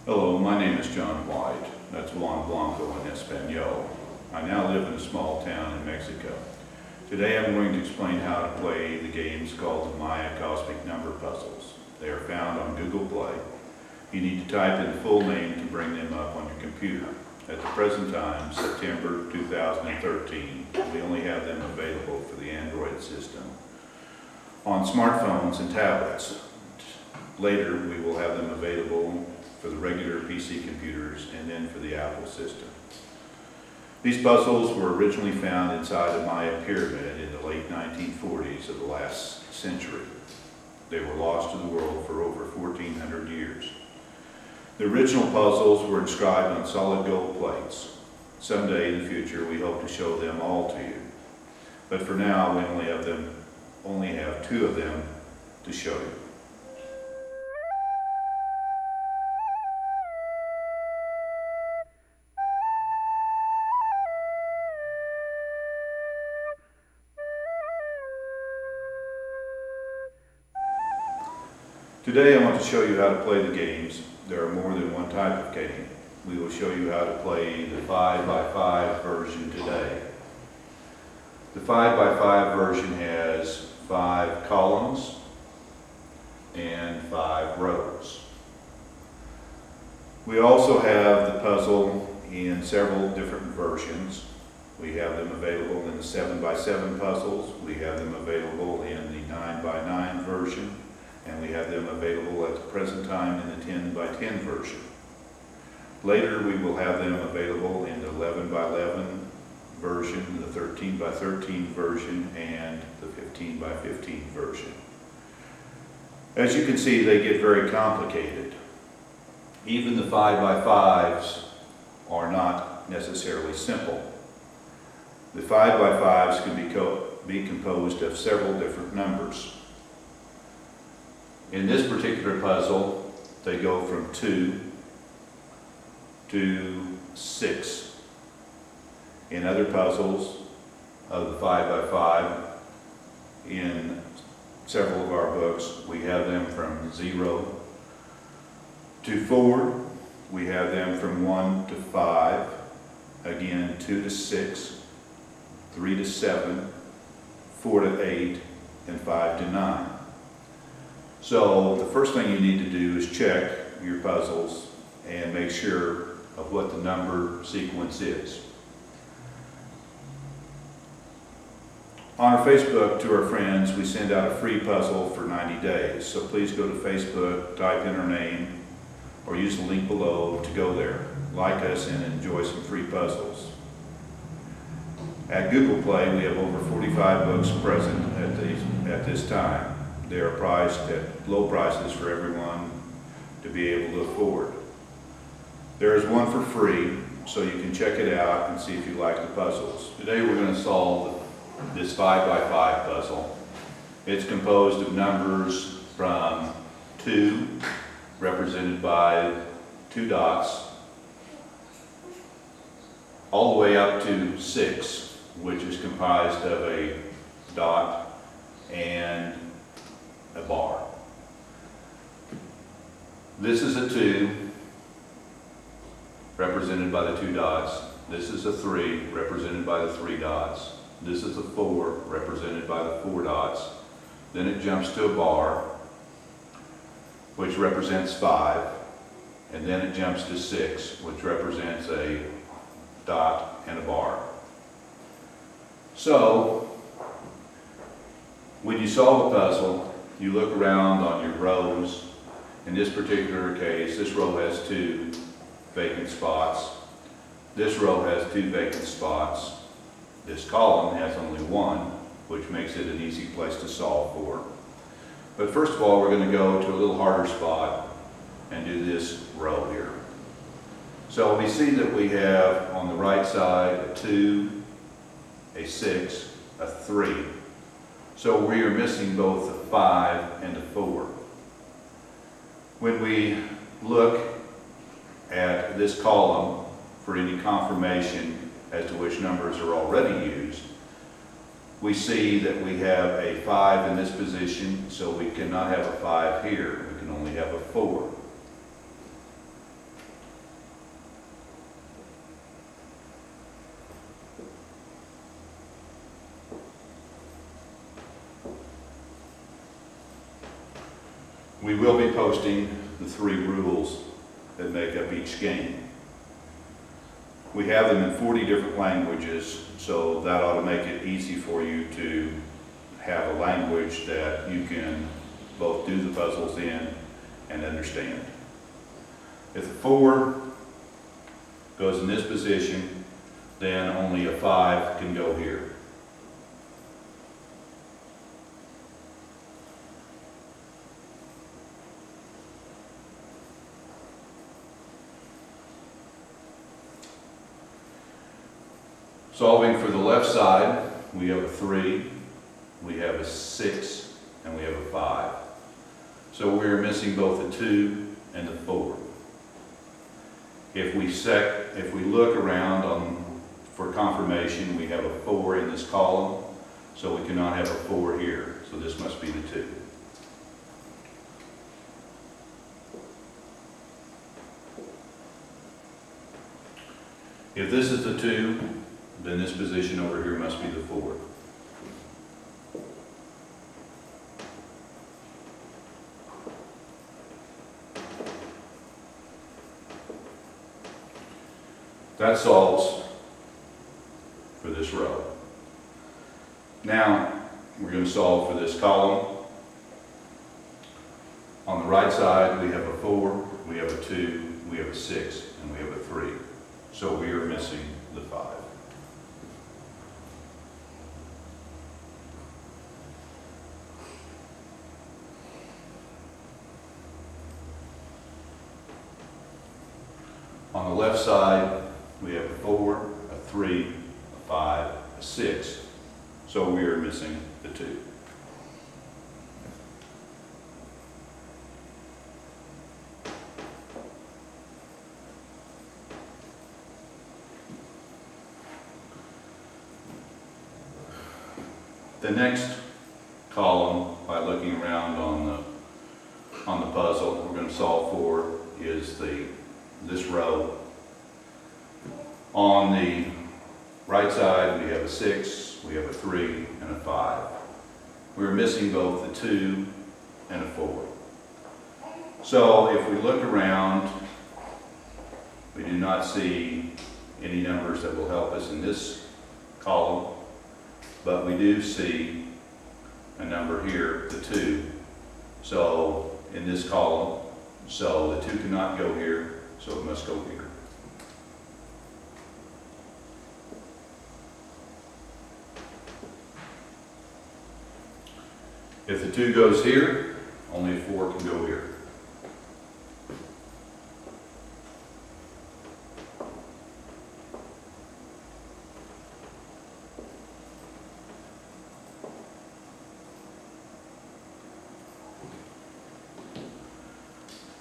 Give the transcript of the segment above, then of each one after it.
Hello, my name is John White. That's Juan Blanco in Espanol. I now live in a small town in Mexico. Today I'm going to explain how to play the games called the Maya Cosmic Number Puzzles. They are found on Google Play. You need to type in the full name to bring them up on your computer. At the present time, September 2013, we only have them available for the Android system. On smartphones and tablets, later we will have them available for the regular PC computers and then for the Apple system. These puzzles were originally found inside the Maya pyramid in the late 1940s of the last century. They were lost to the world for over 1,400 years. The original puzzles were inscribed on solid gold plates. Someday in the future we hope to show them all to you. But for now we only have two of them to show you. Today I want to show you how to play the games. There are more than one type of game. We will show you how to play the 5x5 version today. The 5x5 version has 5 columns and 5 rows. We also have the puzzle in several different versions. We have them available in the 7x7 puzzles. We have them available in the 9x9 version. And we have them available at the present time in the 10x10 version. Later we will have them available in the 11x11 version, the 13x13 version, and the 15x15 version. As you can see, they get very complicated. Even the 5x5s are not necessarily simple. The 5x5s can be composed of several different numbers. In this particular puzzle, they go from 2 to 6. In other puzzles of the 5x5, in several of our books, we have them from 0 to 4. We have them from 1 to 5. Again, 2 to 6, 3 to 7, 4 to 8, and 5 to 9. So the first thing you need to do is check your puzzles and make sure of what the number sequence is. On our Facebook to our friends, we send out a free puzzle for 90 days. So please go to Facebook, type in our name, or use the link below to go there. Like us and enjoy some free puzzles. At Google Play, we have over 45 books present at this time. They are priced at low prices for everyone to be able to afford. There is one for free, so you can check it out and see if you like the puzzles. Today we're going to solve this 5x5 puzzle. It's composed of numbers from 2, represented by 2 dots, all the way up to 6, which is comprised of a dot and a bar. This is a 2, represented by the 2 dots. This is a 3, represented by the 3 dots. This is a 4, represented by the 4 dots. Then it jumps to a bar, which represents 5, and then it jumps to 6, which represents a dot and a bar. So, when you solve a puzzle, you look around on your rows. In this particular case, this row has 2 vacant spots. This row has 2 vacant spots. This column has only 1, which makes it an easy place to solve for. But first of all, we're going to go to a little harder spot and do this row here. So we see that we have on the right side a 2, a 6, a 3. So we are missing both a 5 and a 4. When we look at this column for any confirmation as to which numbers are already used, we see that we have a 5 in this position, so we cannot have a 5 here. We can only have a 4. We will be posting the 3 rules that make up each game. We have them in 40 different languages, so that ought to make it easy for you to have a language that you can both do the puzzles in and understand. If the 4 goes in this position, then only a 5 can go here. Solving for the left side, we have a 3, we have a 6, and we have a 5. So we're missing both the 2 and the 4. If we look around for confirmation, we have a 4 in this column, so we cannot have a 4 here. So this must be the 2. If this is the 2, then this position over here must be the 4. That solves for this row. Now, we're going to solve for this column. On the right side, we have a 4, we have a 2, we have a 6, and we have a 3. So we are missing the 5. On the left side, we have a 4, a 3, a 5, a 6. So we are missing the 2. The next column, by looking around on the puzzle, we're going to solve for is this row. On the right side, we have a 6, we have a 3, and a 5. We're missing both the 2 and a 4. So if we look around, we do not see any numbers that will help us in this column, but we do see a number here, the 2. So in this column, so the 2 cannot go here, so it must go here. If the 2 goes here, only a 4 can go here.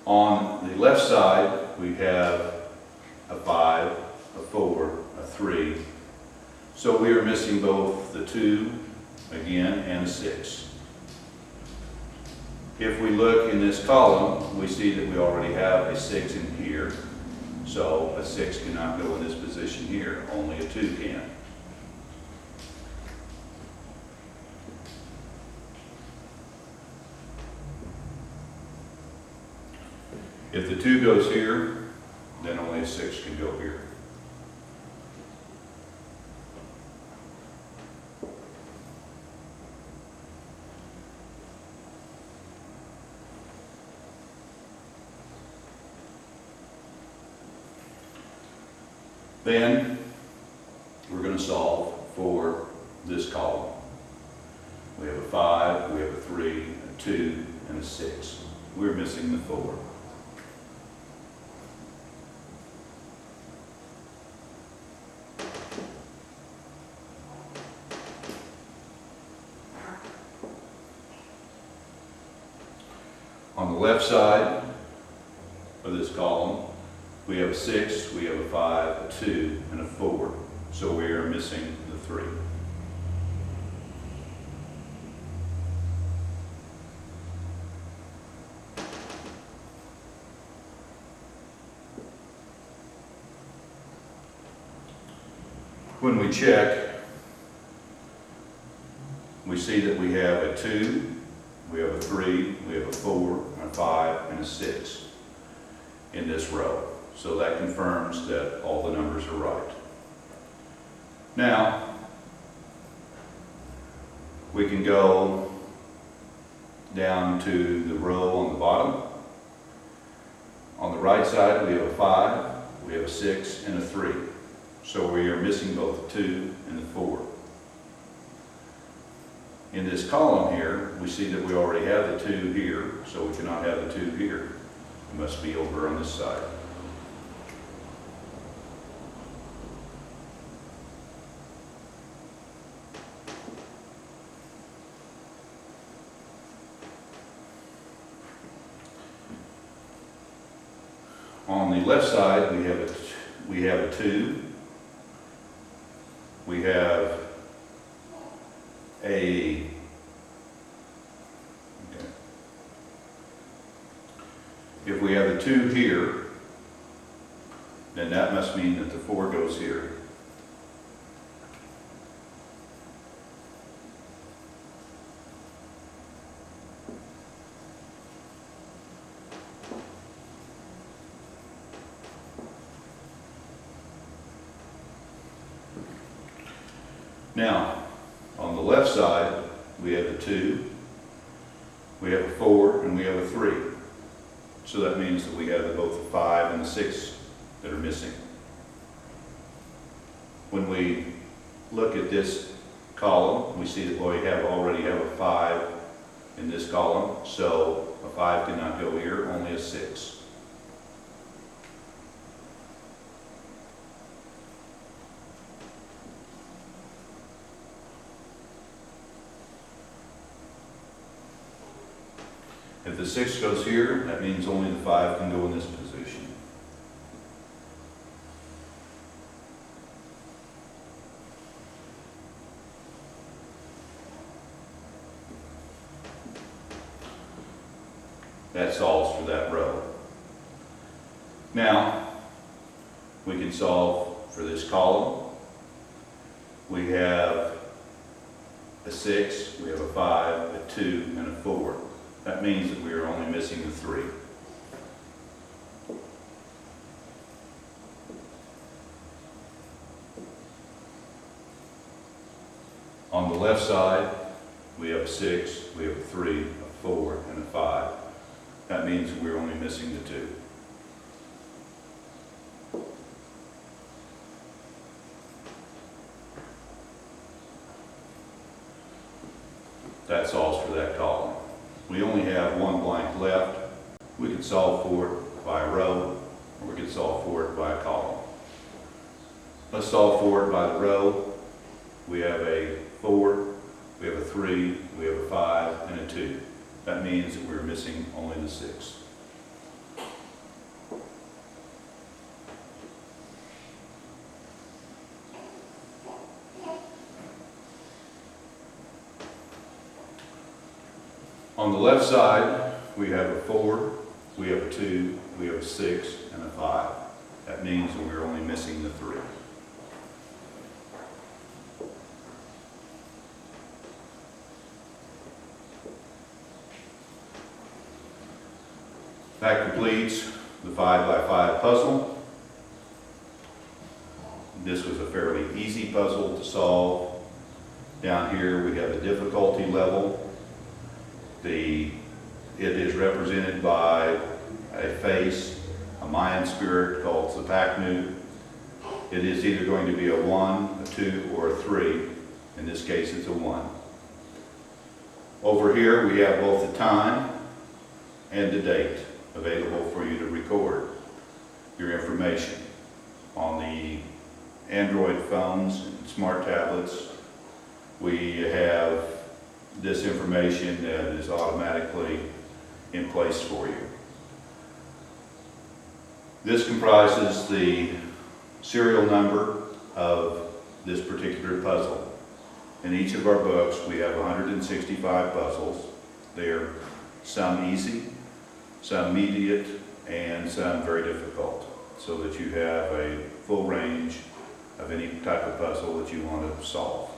On the left side, we have a 5, a 4, a 3. So we are missing both the 2, again, and a 6. If we look in this column, we see that we already have a 6 in here. So a 6 cannot go in this position here, only a 2 can. If the 2 goes here, then only a 6 can go here. Then we're going to solve for this column. We have a 5, we have a 3, a 2, and a 6. We're missing the 4. On the left side of this column, we have a 6, we have a 5, a 2, and a 4. So we are missing the 3. When we check, we see that we have a 2, we have a a 3, we have a 4, a 5, and a 6 in this row. So that confirms that all the numbers are right. Now, we can go down to the row on the bottom. On the right side, we have a 5, we have a 6, and a 3. So we are missing both the 2 and the 4. In this column here, we see that we already have the 2 here, so we cannot have the 2 here. It must be over on this side. On the left side, we have a 2. We have a If we have the 2 here, then that must mean that the 4 goes here. Now, on the left side, we have a 2, we have a 4, and we have a 3. So that means that we have both the 5 and the 6 that are missing. When we look at this column, we see that we already have a 5 in this column, so a 5 cannot go here, only a 6. If the 6 goes here, that means only the 5 can go in this position. That solves for that row. Now, we can solve for this column. We have a 6, we have a 5, a 2, and a 4. That means that we are only missing the 3. On the left side, we have a 6, we have a 3, a 4, and a 5. That means that we're only missing the 2. That solves for that column. We only have one blank left. We could solve for it by a row, or we could solve for it by a column. Let's solve for it by the row. We have a 4, we have a 3, we have a 5, and a 2. That means that we're missing only the 6. On the left side, we have a 4, we have a 2, we have a 6, and a 5. That means that we're only missing the 3. That completes the 5 by 5 puzzle. This was a fairly easy puzzle to solve. Down here we have a difficulty level. It is represented by a face, a Mayan spirit called Tzipacnu. It is either going to be a 1, a 2, or a 3. In this case, it's a 1. Over here, we have both the time and the date available for you to record your information. On the Android phones and smart tablets, we have this information that is automatically in place for you. This comprises the serial number of this particular puzzle. In each of our books, we have 165 puzzles. They are some easy, some mediate, and some very difficult, so that you have a full range of any type of puzzle that you want to solve.